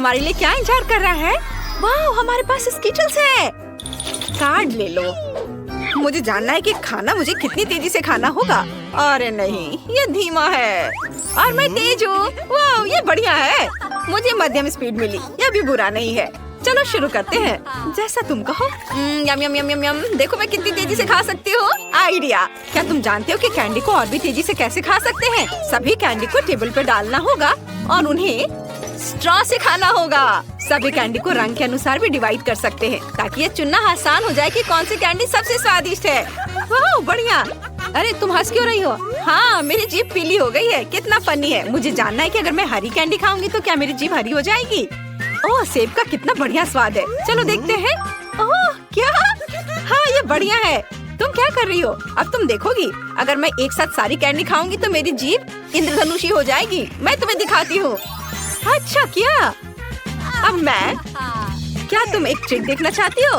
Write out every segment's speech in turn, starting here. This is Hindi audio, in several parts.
हमारे लिए क्या इंतजार कर रहा है? वाह, हमारे पास स्कीटल्स है। कार्ड ले लो। मुझे जानना है कि खाना मुझे कितनी तेजी से खाना होगा। अरे नहीं, ये धीमा है और मैं तेज हूँ। वाह, ये बढ़िया है। मुझे मध्यम स्पीड मिली, यह भी बुरा नहीं है। चलो शुरू करते हैं, जैसा तुम कहो। यम यम यम यम यम। देखो मैं कितनी तेजी से खा सकती हूँ। आइडिया। क्या तुम जानते हो कि कैंडी को और भी तेजी से कैसे खा सकते हैं? सभी कैंडी को टेबल पर डालना होगा और उन्हें स्ट्रॉ से खाना होगा। सभी कैंडी को रंग के अनुसार भी डिवाइड कर सकते हैं ताकि ये चुनना आसान हो जाए कि कौन सी कैंडी सबसे स्वादिष्ट है। वाह, बढ़िया। अरे तुम हंस क्यों रही हो? हाँ, मेरी जीभ पीली हो गई है। कितना फनी है। मुझे जानना है कि अगर मैं हरी कैंडी खाऊंगी तो क्या मेरी जीभ हरी हो जाएगी? ओह, सेब का कितना बढ़िया स्वाद है। चलो देखते हैं। ओह, क्या? हाँ, ये बढ़िया है। तुम क्या कर रही हो? अब तुम देखोगी। अगर मैं एक साथ सारी कैंडी खाऊंगी तो मेरी जीभ इंद्रधनुषी हो जाएगी। मैं तुम्हें दिखाती हूँ। अच्छा, क्या? अब मैं? क्या तुम एक ट्रिक देखना चाहती हो?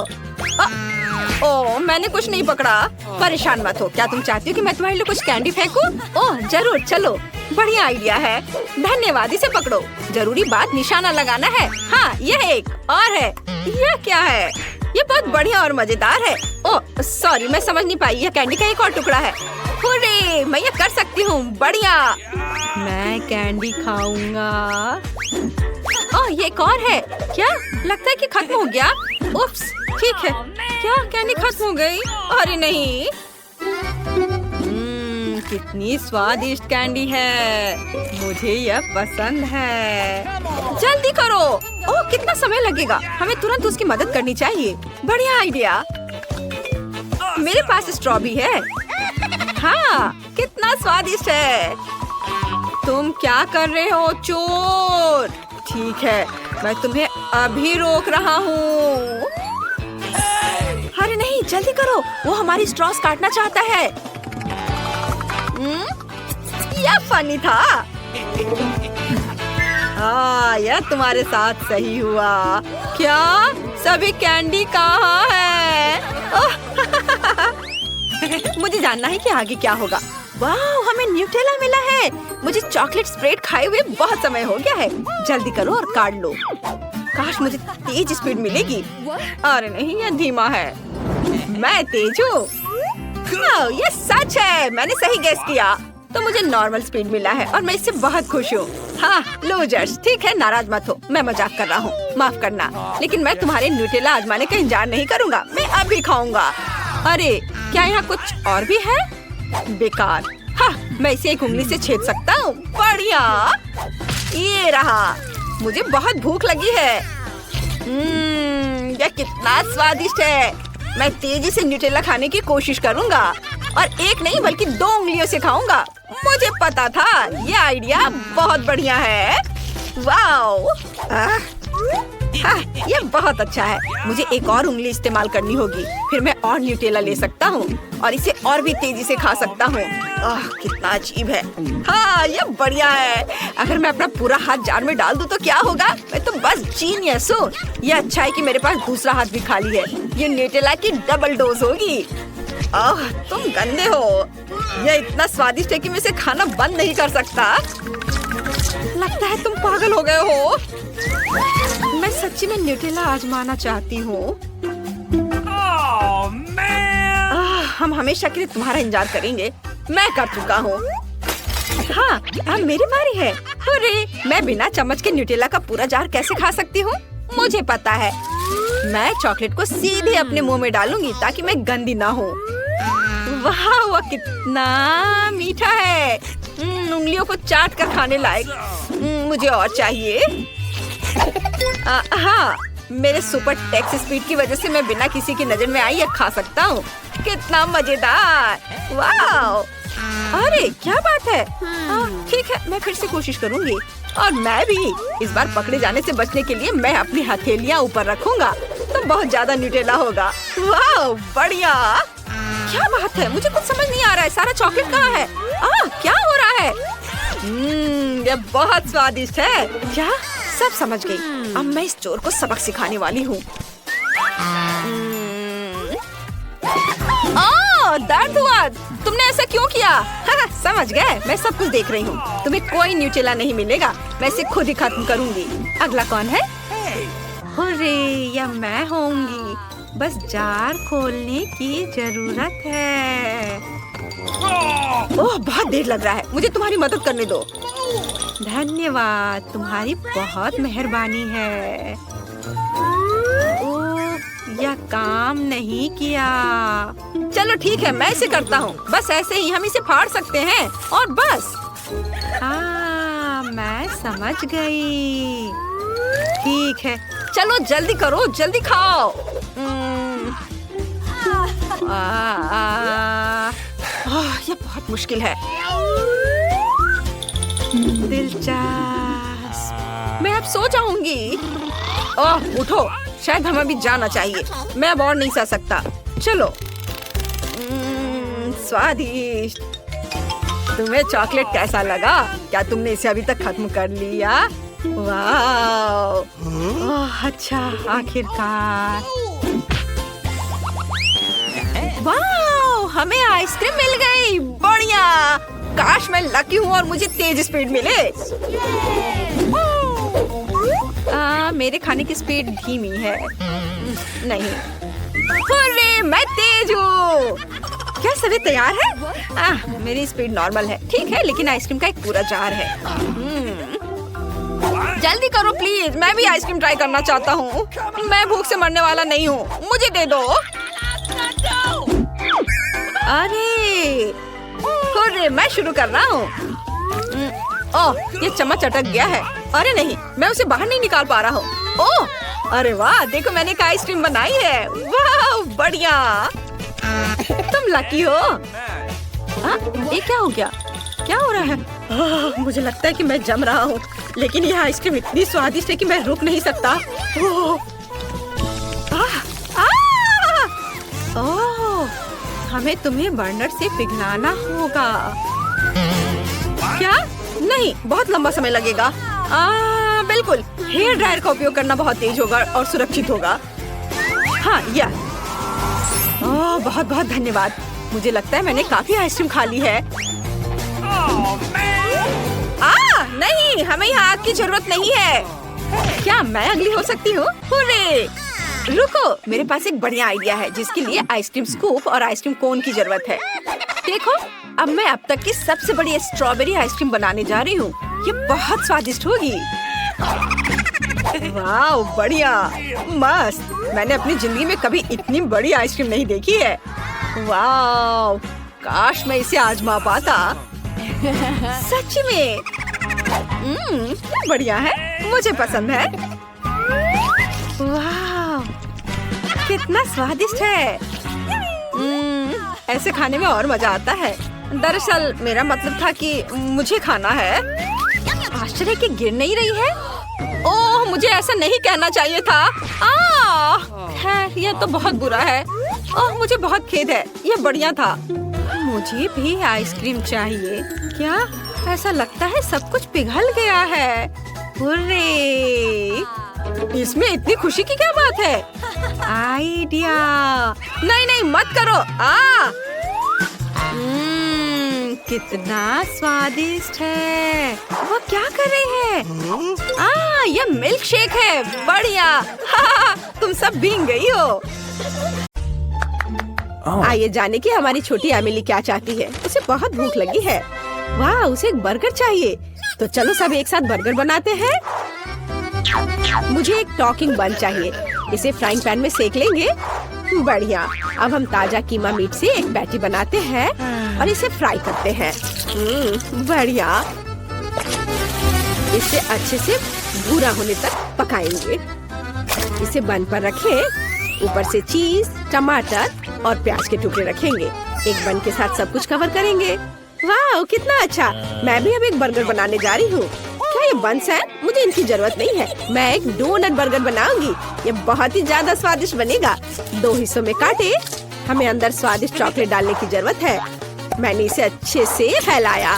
ओह, मैंने कुछ नहीं पकड़ा। परेशान मत हो। क्या तुम चाहती हो कि मैं तुम्हारे लिए कुछ कैंडी फेंकूं? ओह जरूर, चलो। बढ़िया आइडिया है। धन्यवाद। इसे पकड़ो। जरूरी बात निशाना लगाना है। हाँ, यह एक और है। यह क्या है? ये बहुत बढ़िया और मजेदार है। ओह सॉरी, मैं समझ नहीं पाई। यह कैंडी का एक और टुकड़ा है। हुर्रे, मैं ये कर सकती हूँ। बढ़िया। मैं कैंडी खाऊंगा। ओह, ये एक और है। क्या? लगता है कि खत्म हो गया। उप्स, ठीक है। क्या कैंडी खत्म हो गई? अरे नहीं। कितनी स्वादिष्ट कैंडी है। मुझे यह पसंद है। जल्दी करो। ओह, कितना समय लगेगा? हमें तुरंत उसकी मदद करनी चाहिए। बढ़िया आइडिया। मेरे पास स्ट्रॉ भी है। हाँ, कितना स्वादिष्ट है। तुम क्या कर रहे हो, चोर? ठीक है, मैं तुम्हें अभी रोक रहा हूँ। अरे नहीं, जल्दी करो। वो हमारी स्ट्रॉस काटना चाहता है। यह फनी था। हाँ, यह तुम्हारे साथ सही हुआ। क्या? सभी कैंडी कहाँ है? मुझे जानना है कि आगे क्या होगा। वाह, हमें न्यूटेला मिला है। मुझे चॉकलेट स्प्रेड खाए हुए बहुत समय हो गया है। जल्दी करो और काट लो। काश मुझे तेज स्पीड मिलेगी। अरे नहीं, यह धीमा है। मैं तेज हूँ। ये सच है। मैंने सही गेस किया। तो मुझे नॉर्मल स्पीड मिला है और मैं इससे बहुत खुश हूँ। हाँ, लूजर्स। ठीक है, नाराज मत हो। मैं मजाक कर रहा हूँ, माफ करना। लेकिन मैं तुम्हारे न्यूटेला आजमाने का इंतजार नहीं करूँगा। मैं अभी खाऊंगा। अरे, क्या यहाँ कुछ और भी है? बेकार। हाँ, मैं इसे एक उंगली से छेद सकता हूँ। बढ़िया। ये रहा। मुझे बहुत भूख लगी है। यह कितना स्वादिष्ट है। मैं तेजी से न्यूटेला खाने की कोशिश करूँगा और एक नहीं बल्कि 2 उंगलियों से खाऊंगा। मुझे पता था। ये आइडिया बहुत बढ़िया है। वाओ, ये बहुत अच्छा है। मुझे एक और उंगली इस्तेमाल करनी होगी। फिर मैं और न्यूटेला ले सकता हूँ और इसे और भी तेजी से खा सकता हूँ। कितना अजीब है। हाँ, ये बढ़िया है। अगर मैं अपना पूरा हाथ जार में डाल दूँ तो क्या होगा? मैं तो बस जीनियस हूँ। ये अच्छा है कि मेरे पास दूसरा हाथ भी खाली है। ये न्यूटेला की डबल डोज होगी। तुम गंदे हो। यह इतना स्वादिष्ट है कि मैं इसे खाना बंद नहीं कर सकता। लगता है तुम पागल हो गए हो। मैं सच्ची में न्यूटेला आजमाना चाहती हूँ। हम हमेशा के लिए तुम्हारा इंतजार करेंगे। मैं कर चुका हूँ। हाँ, अब मेरी बारी है। अरे, मैं बिना चम्मच के न्यूटेला का पूरा जार कैसे खा सकती हूँ? मुझे पता है। मैं चॉकलेट को सीधे अपने मुंह में डालूंगी ताकि मैं गंदी ना हूँ। वाह, वह कितना मीठा है। उंगलियों को चाट कर खाने लायक। मुझे और चाहिए। हाँ, मेरे सुपर टेक्स स्पीड की वजह से मैं बिना किसी की नजर में आई यह खा सकता हूँ। कितना मजेदार। वाह, अरे क्या बात है। ठीक है, मैं फिर से कोशिश करूँगी। और मैं भी। इस बार पकड़े जाने से बचने के लिए मैं अपनी हथेलियाँ ऊपर रखूंगा तो बहुत ज्यादा न्यूटेला होगा। वाह, बढ़िया। क्या बात है? मुझे कुछ समझ नहीं आ रहा है। सारा चॉकलेट कहाँ है? क्या हो रहा है? ये बहुत स्वादिष्ट है। क्या? सब समझ गई। अब मैं इस चोर को सबक सिखाने वाली हूँ। दर्द हुआ। तुमने ऐसा क्यों किया? हाँ, समझ गए, मैं सब कुछ देख रही हूँ। तुम्हें कोई न्यूटेला नहीं मिलेगा, मैं इसे खुद ही खत्म करूँगी। अगला कौन है? अरे या मैं होंगी, बस जार खोलने की जरूरत है। ओह बहुत देर लग रहा है, मुझे तुम्हारी मदद करने दो। धन्यवाद, तुम्हारी बहुत मेहरबानी है। ओह यह काम नहीं किया। चलो ठीक है, मैं इसे करता हूँ। बस ऐसे ही हम इसे फाड़ सकते हैं और बस। हाँ मैं समझ गई। ठीक है चलो जल्दी करो, जल्दी खाओ। ये बहुत मुश्किल है। दिलचस्प, मैं अब सो जाऊंगी। ओह उठो, शायद हमें भी जाना चाहिए। मैं अब और नहीं सह सकता। चलो। स्वादिष्ट। तुम्हें चॉकलेट कैसा लगा? क्या तुमने इसे अभी तक खत्म कर लिया? वाह, अच्छा आखिरकार। वाह, हमें आइसक्रीम मिल गई। बढ़िया, काश मैं लकी हूँ और मुझे तेज स्पीड मिले। मेरे खाने की स्पीड धीमी है। नहीं, अरे मैं तेज हूँ। क्या सभी तैयार है? मेरी स्पीड नॉर्मल है। ठीक है, लेकिन आइसक्रीम का एक पूरा जार है। जल्दी करो प्लीज, मैं भी आइसक्रीम ट्राई करना चाहता हूँ। मैं भूख से मरने वाला नहीं हूँ, मुझे दे दो। अरे मैं शुरू कर रहा हूँ। ओह ये चम्मच अटक गया है। अरे नहीं, मैं उसे बाहर नहीं निकाल पा रहा हूँ। ओह अरे वाह, देखो मैंने एक आइसक्रीम बनाई है। वाह बढ़िया, तुम लकी हो। ये क्या हो गया? क्या हो रहा है? मुझे लगता है कि मैं जम रहा हूँ, लेकिन यह आइसक्रीम इतनी स्वादिष्ट है कि मैं रुक नहीं सकता। ओह हमें तुम्हें बर्नर से पिघलाना होगा। क्या? नहीं, बहुत लंबा समय लगेगा। बिल्कुल, हेयर ड्रायर का उपयोग करना बहुत तेज होगा और सुरक्षित होगा। हाँ यह। बहुत बहुत धन्यवाद। मुझे लगता है मैंने काफी आइसक्रीम खा ली है। नहीं, हमें यहाँ आग की जरूरत नहीं है। क्या मैं अगली हो सकती हूँ? हुर्रे! रुको, मेरे पास एक बढ़िया आइडिया है जिसके लिए आइसक्रीम स्कूप और आइसक्रीम कोन की जरूरत है। देखो, अब मैं अब तक की सबसे बड़ी स्ट्रॉबेरी आइसक्रीम बनाने जा रही हूँ। ये बहुत स्वादिष्ट होगी। वाह बढ़िया, मस्त। मैंने अपनी जिंदगी में कभी इतनी बड़ी आइसक्रीम नहीं देखी है। वाह, काश मैं इसे आजमा पाता। सच में बढ़िया है, मुझे पसंद है। वाह कितना स्वादिष्ट है। ऐसे खाने में और मजा आता है। दरअसल मेरा मतलब था कि मुझे खाना है। आश्चर्य कि गिर नहीं रही है। ओह मुझे ऐसा नहीं कहना चाहिए था। खैर यह तो बहुत बुरा है। ओह मुझे बहुत खेद है, यह बढ़िया था। मुझे भी आइसक्रीम चाहिए। क्या? ऐसा लगता है सब कुछ पिघल गया है। हुर्रे! इसमें इतनी खुशी की क्या बात है? आइडिया। नहीं नहीं मत करो। कितना स्वादिष्ट है। वो क्या कर रही है? ये मिल्क शेक है। बढ़िया। तुम सब भीग गई हो। आइए जाने की हमारी छोटी एमिली क्या चाहती है। उसे बहुत भूख लगी है। वाह, उसे एक बर्गर चाहिए। तो चलो सब एक साथ बर्गर बनाते हैं। मुझे एक टॉकिंग बन चाहिए। इसे फ्राइंग पैन में सेक लेंगे। बढ़िया। अब हम ताजा कीमा मीट से एक पैटी बनाते हैं और इसे फ्राई करते हैं। बढ़िया। इसे अच्छे से भूरा होने तक पकाएंगे। इसे बन पर रखें। ऊपर से चीज, टमाटर और प्याज के टुकड़े रखेंगे। एक बन के साथ सब कुछ कवर करेंगे। वाह कितना अच्छा। मैं भी अब एक बर्गर बनाने जा रही हूँ। क्या ये बंस है? मुझे इनकी जरूरत नहीं है। मैं एक डोनट बर्गर बनाऊंगी। ये बहुत ही ज्यादा स्वादिष्ट बनेगा। 2 हिस्सों में काटे। हमें अंदर स्वादिष्ट चॉकलेट डालने की जरूरत है। मैंने इसे अच्छे से फैलाया।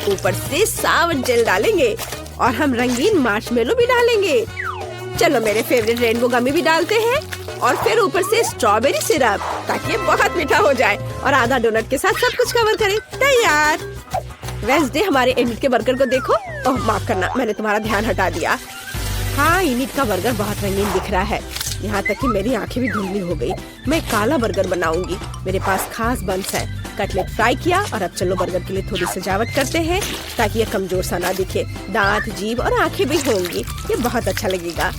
ऊपर से सावर जेल डालेंगे और हम रंगीन मार्शमेलो भी डालेंगे। चलो मेरे फेवरेट रेनबो गमी भी डालते हैं और फिर ऊपर से स्ट्रॉबेरी सिरप, ताकि ये बहुत मीठा हो जाए और आधा डोनट के साथ सब कुछ कवर करें। तैयार। वेंसडे, हमारे इनिट के बर्गर को देखो। ओह माफ करना, मैंने तुम्हारा ध्यान हटा दिया। हाँ, इनिट का बर्गर बहुत रंगीन दिख रहा है, यहाँ तक कि मेरी आंखें भी धुंधली हो गई। मैं काला बर्गर बनाऊंगी। मेरे पास खास बंस है। कटलेट फ्राई किया और अब चलो बर्गर के लिए थोड़ी सजावट करते हैं ताकि ये कमजोर सा ना दिखे। दांत, जीभ और आंखें भी होंगी, ये बहुत अच्छा लगेगा।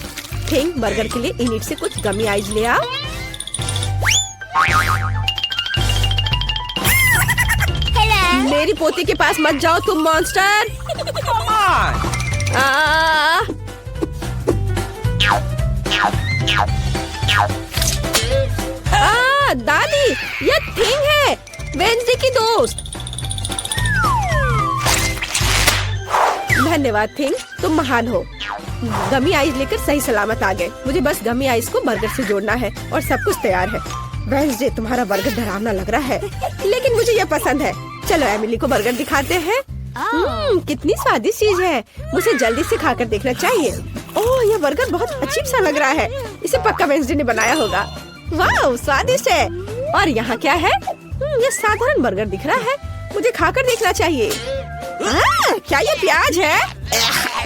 थिंक, बर्गर के लिए इनिट से कुछ गमी आइज ले आओ। मेरी पोती के पास मत जाओ तुम मॉन्स्टर। दादी, ये थिंग है, वेंसडे की दोस्त। धन्यवाद थिंग, तुम महान हो। गमी आइस लेकर सही सलामत आ गए। मुझे बस गमी आइस को बर्गर से जोड़ना है और सब कुछ तैयार है। वेंसडे, तुम्हारा बर्गर डरावना लग रहा है, लेकिन मुझे ये पसंद है। चलो एमिली को बर्गर दिखाते हैं। कितनी स्वादिष्ट चीज है, मुझे जल्दी से खाकर देखना चाहिए। ओह, ये बर्गर बहुत अजीब सा लग रहा है। इसे पक्का वेंसडे ने बनाया होगा। वाह, स्वादिष्ट है। और यहाँ क्या है? ये साधारण बर्गर दिख रहा है, मुझे खाकर देखना चाहिए। क्या ये प्याज है?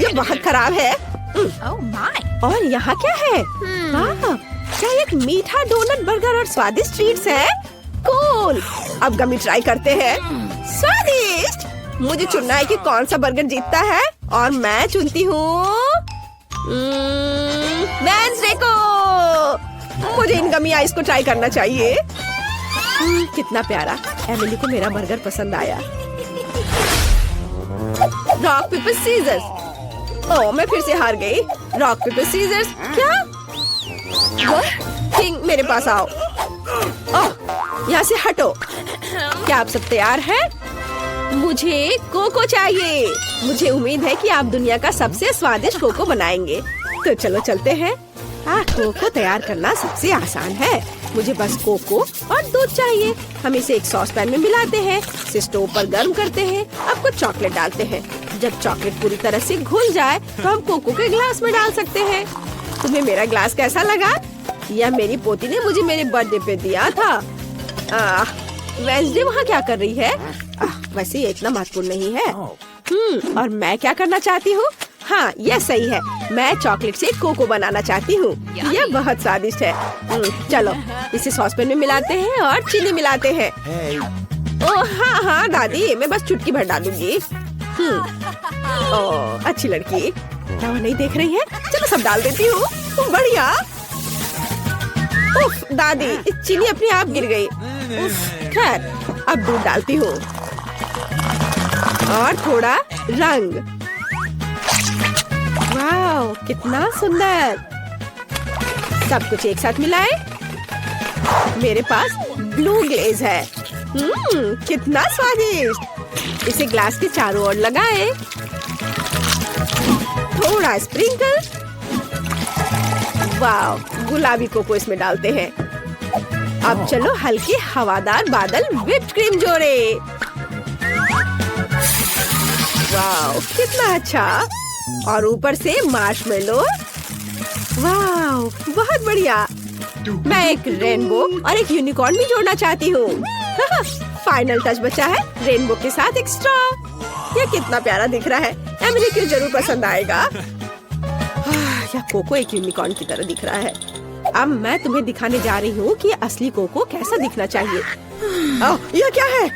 ये बहुत खराब है। और यहाँ क्या है? क्या एक मीठा डोनट बर्गर और स्वादिष्ट ट्रीट्स है? कूल। अब गमी ट्राई करते हैं। स्वादिष्ट। मुझे चुनना है कि कौन सा बर्गर जीतता है और मैं चुनती हूँ वेंसडे को। मुझे इन गमी आइस को ट्राई करना चाहिए। कितना प्यारा। एमिली को मेरा बर्गर पसंद आया। Rock paper seizures. ओह, मैं फिर से हार गई। Rock paper scissors. क्या? थिंग, मेरे पास आओ। ओह, यहाँ से हटो। क्या आप सब तैयार हैं? मुझे कोको चाहिए। मुझे उम्मीद है कि आप दुनिया का सबसे स्वादिष्ट कोको बनाएंगे। तो चलो चलते हैं। कोको तैयार करना सबसे आसान है। मुझे बस कोको और दूध चाहिए। हम इसे एक सॉस पैन में मिलाते हैं, इसे स्टोव पर गर्म करते हैं। अब कुछ चॉकलेट डालते हैं। जब चॉकलेट पूरी तरह से घुल जाए तो हम कोको के ग्लास में डाल सकते हैं। तुम्हें मेरा ग्लास कैसा लगा? यह मेरी पोती ने मुझे मेरे बर्थडे पे दिया था। वेंसडे वहाँ क्या कर रही है? वैसे ये इतना महत्वपूर्ण नहीं है। और मैं क्या करना चाहती हूँ? हाँ, यह सही है। मैं चॉकलेट से कोको बनाना चाहती हूँ। यह बहुत स्वादिष्ट है। चलो इसे सॉस पैन में मिलाते हैं और चीनी मिलाते हैं। ओह हाँ दादी, मैं बस चुटकी भर डालूंगी। ओह, अच्छी लड़की। क्या वो नहीं देख रही है? चलो सब डाल देती हूँ। बढ़िया। उफ, दादी, चीनी अपने आप गिर गई। खैर, अब दूध डालती हूँ और थोड़ा रंग। वाह, कितना सुंदर। सब कुछ एक साथ मिलाए। मेरे पास ब्लू ग्लेज है। कितना स्वादिष्ट। इसे ग्लास के चारों ओर लगाए। थोड़ा स्प्रिंकल। वाह, गुलाबी कोको इसमें डालते हैं। अब चलो हल्के हवादार बादल व्हिप्ड क्रीम जोड़े। वाह, कितना अच्छा। और ऊपर से मार्शमेलो। वाह, बहुत बढ़िया। मैं एक रेनबो और एक यूनिकॉर्न भी जोड़ना चाहती हूँ। फाइनल टच बचा है, रेनबो के साथ एक स्ट्रॉ। ये कितना प्यारा दिख रहा है। एमिली को जरूर पसंद आएगा। यह कोको एक यूनिकॉर्न की तरह दिख रहा है। अब मैं तुम्हें दिखाने जा रही हूँ कि असली कोको कैसा दिखना चाहिए। यह क्या है?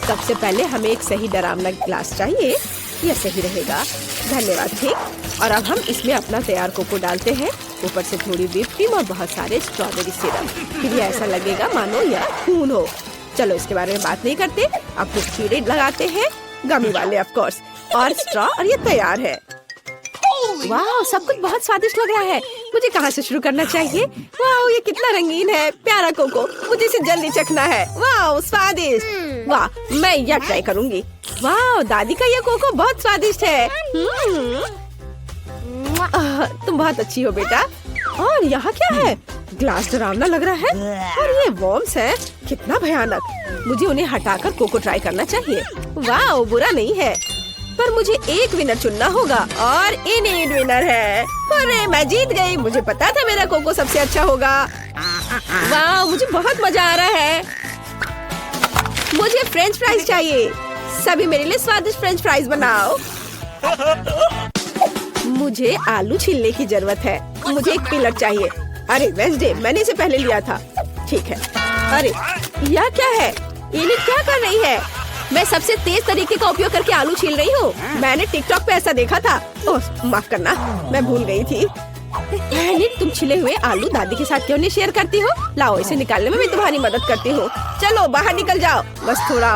सबसे पहले हमें एक सही डरावना ग्लास चाहिए। यह सही रहेगा। धन्यवाद ठीक। और अब हम इसमें अपना तैयार कोको डालते हैं। ऊपर से थोड़ी व्हिप क्रीम और बहुत सारे स्ट्रॉबेरी सिरप। फिर ये ऐसा लगेगा मानो यह खून हो। चलो इसके बारे में बात नहीं करते। अब कुछ कीड़े लगाते हैं, गमी वाले ऑफ कोर्स, और स्ट्रॉ, और ये तैयार है। वाह, सब कुछ बहुत स्वादिष्ट लग रहा है। मुझे कहाँ से शुरू करना चाहिए? वाह, ये कितना रंगीन है। प्यारा कोको, मुझे इसे जल्दी चखना है। वाह, स्वादिष्ट। वाह, मैं यह ट्राई करूंगी। वाह, दादी का यह कोको बहुत स्वादिष्ट है। तुम बहुत अच्छी हो बेटा। और यहाँ क्या है? ग्लास डरावना लग रहा है और ये वॉर्म्स है। कितना भयानक। मुझे उन्हें हटाकर कोको ट्राई करना चाहिए। वाह, बुरा नहीं है। पर मुझे एक विनर चुनना होगा और इनीड विनर है। अरे मैं जीत गई, मुझे पता था मेरा कोको सबसे अच्छा होगा। वाह, मुझे बहुत मजा आ रहा है। मुझे फ्रेंच फ्राइज चाहिए। सभी मेरे लिए स्वादिष्ट फ्रेंच फ्राइज बनाओ। मुझे आलू छीलने की जरूरत है। मुझे एक पिलर चाहिए। अरे वेंसडे, मैंने इसे पहले लिया था। ठीक है। अरे यह क्या है? इन्हें क्या कर रही है? मैं सबसे तेज तरीके का उपयोग करके आलू छील रही हूँ। मैंने टिकटॉक पे ऐसा देखा था। ओह माफ करना, मैं भूल गई थी। तुम छिले हुए आलू दादी के साथ क्यों नहीं शेयर करती हो? लाओ, इसे निकालने में मैं तुम्हारी मदद करती हूँ। चलो बाहर निकल जाओ। बस थोड़ा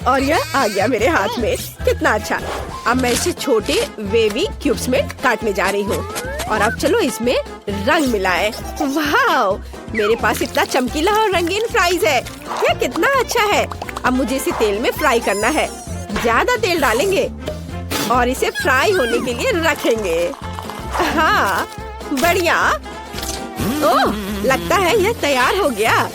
और यह आ गया मेरे हाथ में। कितना अच्छा। अब मैं इसे छोटे वेवी क्यूब्स में काटने जा रही हूँ। और अब चलो इसमें रंग मिलाएं। वाह, मेरे पास इतना चमकीला और रंगीन फ्राइज है। यह कितना अच्छा है। अब मुझे इसे तेल में फ्राई करना है। ज्यादा तेल डालेंगे और इसे फ्राई होने के लिए रखेंगे। हाँ बढ़िया। ओह, लगता है यह तैयार हो गया।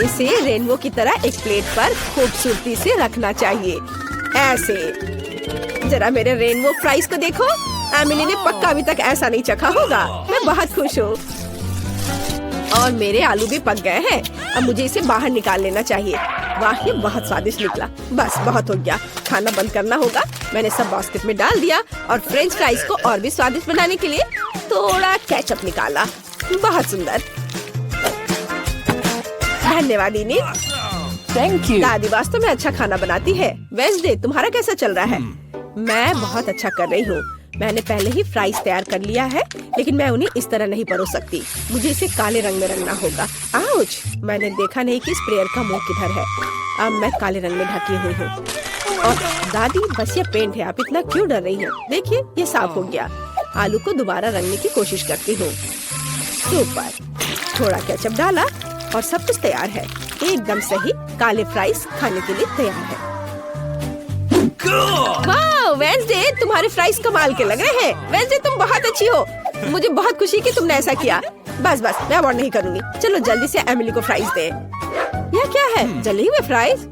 इसे रेनबो की तरह एक प्लेट पर खूबसूरती से रखना चाहिए। ऐसे। जरा मेरे रेनबो फ्राइज को देखो। एमिली ने पक्का अभी तक ऐसा नहीं चखा होगा। मैं बहुत खुश हूँ। और मेरे आलू भी पक गए हैं। अब मुझे इसे बाहर निकाल लेना चाहिए। वाह, ये बहुत स्वादिष्ट निकला। बस बहुत हो गया, खाना बंद करना होगा। मैंने सब बास्केट में डाल दिया और फ्रेंच फ्राइज को और भी स्वादिष्ट बनाने के लिए थोड़ा केचप निकाला। बहुत सुंदर। धन्यवाद इनी। Thank you. दादी वास्तव में अच्छा खाना बनाती है। वेंसडे, तुम्हारा कैसा चल रहा है? मैं बहुत अच्छा कर रही हूँ। मैंने पहले ही फ्राइज तैयार कर लिया है, लेकिन मैं उन्हें इस तरह नहीं परोस सकती। मुझे इसे काले रंग में रंगना होगा। आउच! मैंने देखा नहीं कि स्प्रेयर का मुंह किधर है। अब मैं काले रंग में ढकी हुई हूँ। और दादी, बस ये पेंट है, आप इतना क्यों डर रही हैं? देखिए, ये साफ हो गया। आलू को दोबारा रंगने की कोशिश करती हूँ। सुपर। थोड़ा केचप डाला और सब कुछ तैयार है। एकदम सही। काले फ्राइज खाने के लिए तैयार है। वाह वेंसडे, तुम्हारे फ्राइज कमाल के लग रहे हैं। वेंसडे, तुम बहुत अच्छी हो। मुझे बहुत खुशी कि तुमने ऐसा किया। बस मैं अवॉर्ड नहीं करूँगी। चलो जल्दी से एमिली को फ्राइज दे। यह क्या है? जले हुए फ्राइज?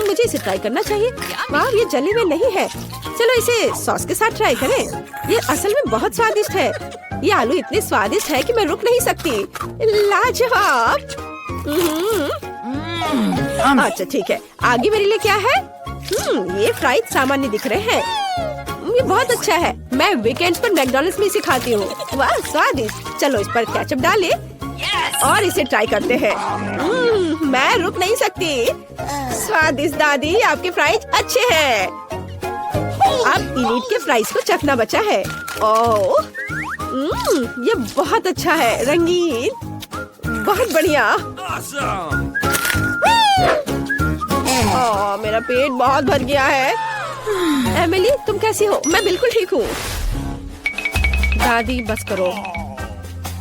मुझे इसे ट्राई करना चाहिए। वाह, ये जले हुए नहीं है। चलो इसे सॉस के साथ ट्राई करें। ये असल में बहुत स्वादिष्ट है। ये आलू इतने स्वादिष्ट है कि मैं रुक नहीं सकती। लाजवाब। अच्छा ठीक है, आगे मेरे लिए क्या है? ये फ्राइज सामान्य दिख रहे हैं। ये बहुत अच्छा है। मैं वीकेंड्स पर मैकडॉनल्ड्स में इसे खाती हूँ। वाह स्वादिष्ट। चलो इस पर केचप डालें और इसे ट्राई करते हैं। मैं रुक नहीं सकती। स्वादिष्ट दादी, आपके फ्राइज अच्छे हैं। अब इलीट के फ्राइज को चखना बचा है। ओह, ये बहुत अच्छा है, रंगीन, बहुत बढ़िया। मेरा पेट बहुत भर गया है। एमिली, तुम कैसी हो? मैं बिल्कुल ठीक हूँ। दादी बस करो।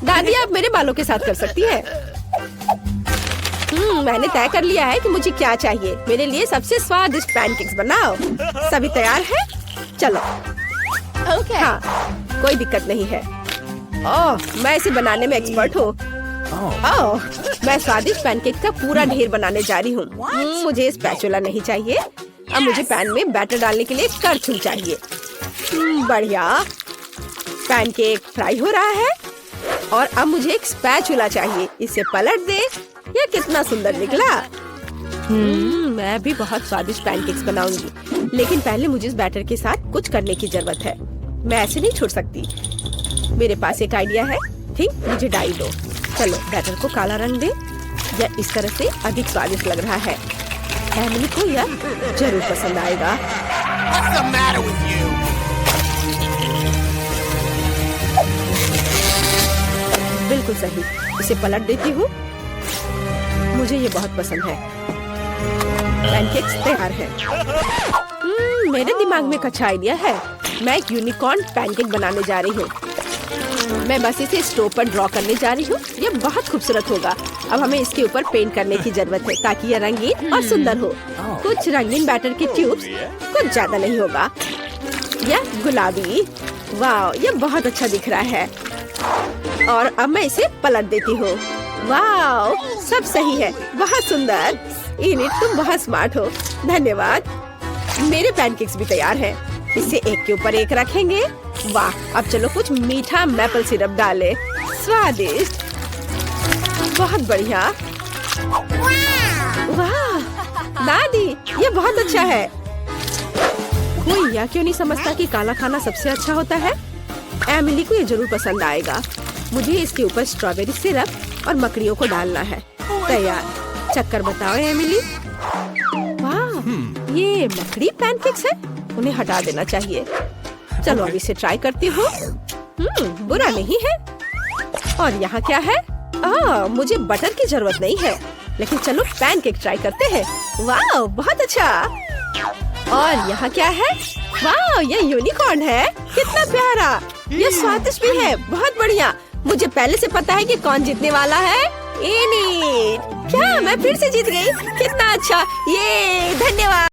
दादी, आप मेरे बालों के साथ कर सकती है। मैंने तय कर लिया है कि मुझे क्या चाहिए। मेरे लिए सबसे स्वादिष्ट पैनकेक्स बनाओ। सभी तैयार है? चलो। हाँ, कोई दिक्कत नहीं है। ओह, मैं इसे बनाने में एक्सपर्ट हूँ। ओह, मैं स्वादिष्ट पैनकेक का पूरा ढेर बनाने जा रही हूँ। मुझे स्पैचुला नहीं चाहिए। अब मुझे पैन में बैटर डालने के लिए करछुल चाहिए। बढ़िया। पैनकेक फ्राई हो रहा है और अब मुझे एक स्पैचुला चाहिए। इसे पलट दे। ये कितना सुंदर निकला। मैं भी बहुत स्वादिष्ट पैनकेक्स बनाऊंगी, लेकिन पहले मुझे इस बैटर के साथ कुछ करने की जरूरत है। मैं ऐसे नहीं छोड़ सकती। मेरे पास एक आइडिया है। ठीक, मुझे डाई दो। चलो बैटर को काला रंग दे। यह इस तरह से अधिक स्वादिष्ट लग रहा है। एमिली को यह जरूर पसंद आएगा। What's the matter with you? बिल्कुल सही। इसे पलट देती हूँ। मुझे ये बहुत पसंद है। पैनकेक्स तैयार है। मेरे दिमाग में एक अच्छा आइडिया है। मैं एक यूनिकॉर्न पैनकेक बनाने जा रही हूँ। मैं बस इसे स्टोव पर ड्रॉ करने जा रही हूँ। ये बहुत खूबसूरत होगा। अब हमें इसके ऊपर पेंट करने की जरूरत है ताकि यह रंगीन और सुंदर हो। कुछ रंगीन बैटर के ट्यूब्स, कुछ ज्यादा नहीं होगा। यह गुलाबी। वाह, ये बहुत अच्छा दिख रहा है। और अब मैं इसे पलट देती हूँ। वाह, सब सही है। बहुत सुंदर। इनिट, तुम बहुत स्मार्ट हो। धन्यवाद। मेरे पैनकेक्स भी तैयार हैं। इसे एक के ऊपर एक रखेंगे। वाह, अब चलो कुछ मीठा मैपल सिरप डालें। स्वादिष्ट, बहुत बढ़िया। वाह दादी, ये बहुत अच्छा है। कोई यह क्यों नहीं समझता कि काला खाना सबसे अच्छा होता है? एमिली को ये जरूर पसंद आएगा। मुझे इसके ऊपर स्ट्रॉबेरी सिरप और मकड़ियों को डालना है। तैयार। चक्कर बताओ एमिली। वाह, ये मकड़ी पैनकेक्स है, उन्हें हटा देना चाहिए। चलो अब इसे ट्राई करती हूँ। बुरा नहीं है। और यहाँ क्या है? मुझे बटर की जरूरत नहीं है, लेकिन चलो पैनकेक ट्राई करते हैं। वाह, बहुत अच्छा। और यहाँ क्या है? वाह, ये यूनिकॉर्न है। कितना प्यारा। ये स्वादिष्ट भी है। बहुत बढ़िया। मुझे पहले से पता है कि कौन जीतने वाला है। एनी, क्या मैं फिर से जीत गई? कितना अच्छा। ये धन्यवाद।